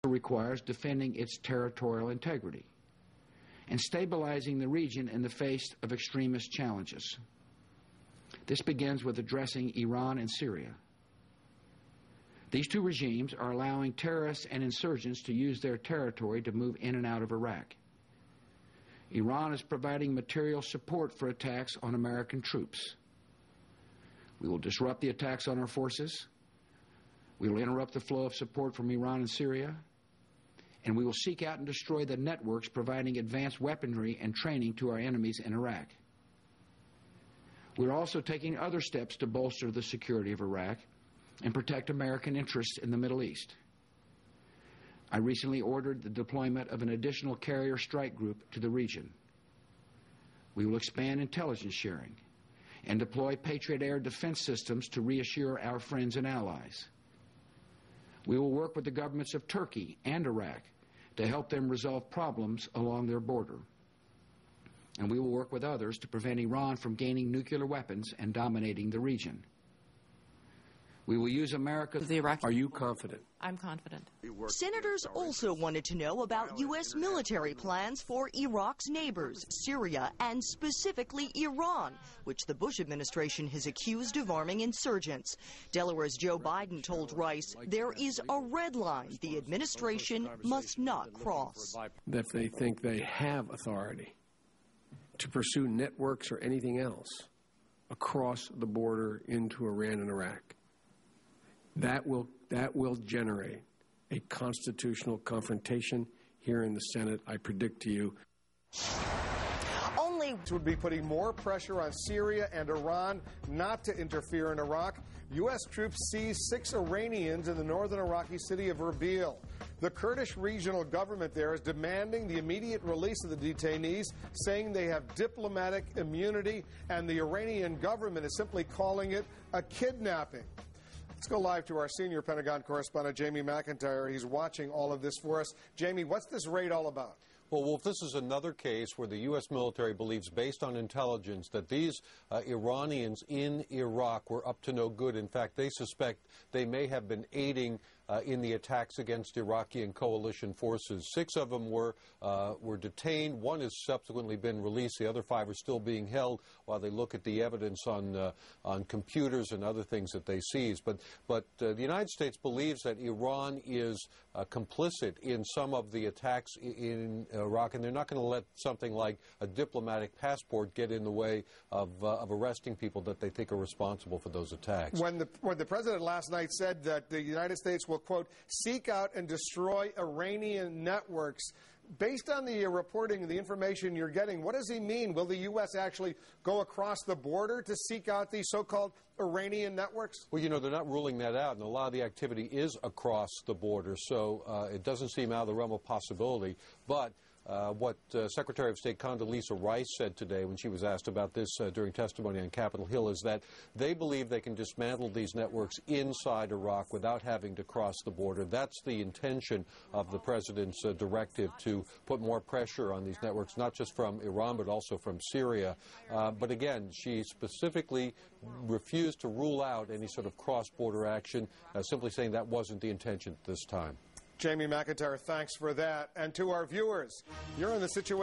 requires defending its territorial integrity and stabilizing the region in the face of extremist challenges. This begins with addressing Iran and Syria. These two regimes are allowing terrorists and insurgents to use their territory to move in and out of Iraq. Iran is providing material support for attacks on American troops. We will disrupt the attacks on our forces. We will interrupt the flow of support from Iran and Syria. And we will seek out and destroy the networks providing advanced weaponry and training to our enemies in Iraq. We're also taking other steps to bolster the security of Iraq and protect American interests in the Middle East. I recently ordered the deployment of an additional carrier strike group to the region. We will expand intelligence sharing and deploy Patriot air defense systems to reassure our friends and allies. We will work with the governments of Turkey and Iraq to help them resolve problems along their border. And we will work with others to prevent Iran from gaining nuclear weapons and dominating the region. We will use America. Are you confident? I'm confident. Senators also wanted to know about U.S. military plans for Iraq's neighbors, Syria, and specifically Iran, which the Bush administration has accused of arming insurgents. Delaware's Joe Biden told Rice there is a red line the administration must not cross. That they think they have authority to pursue networks or anything else across the border into Iran and Iraq. That will generate a constitutional confrontation here in the Senate, I predict to you. Only would be putting more pressure on Syria and Iran not to interfere in Iraq. U.S. troops seized 6 Iranians in the northern Iraqi city of Erbil. The Kurdish regional government there is demanding the immediate release of the detainees, saying they have diplomatic immunity, and the Iranian government is simply calling it a kidnapping. Let's go live to our senior Pentagon correspondent, Jamie McIntyre. He's watching all of this for us. Jamie, what's this raid all about? Well, Wolf, this is another case where the U.S. military believes, based on intelligence, that these Iranians in Iraq were up to no good. In fact, they suspect they may have been aiding in the attacks against Iraqi and coalition forces. 6 of them were detained. 1 has subsequently been released. The other 5 are still being held while they look at the evidence on computers and other things that they seize. But the United States believes that Iran is complicit in some of the attacks in Iraq, and they're not going to let something like a diplomatic passport get in the way of arresting people that they think are responsible for those attacks. When the president last night said that the United States will, quote, seek out and destroy Iranian networks, based on the reporting and the information you're getting, what does he mean? Will the U.S. actually go across the border to seek out these so-called Iranian networks? Well, you know, they're not ruling that out, and a lot of the activity is across the border, so it doesn't seem out of the realm of possibility. But what Secretary of State Condoleezza Rice said today when she was asked about this during testimony on Capitol Hill is that they believe they can dismantle these networks inside Iraq without having to cross the border. That's the intention of the president's directive, to put more pressure on these networks, not just from Iran but also from Syria. But again, she specifically refused to rule out any sort of cross-border action, simply saying that wasn't the intention at this time. Jamie McIntyre, thanks for that. And to our viewers, you're in the situation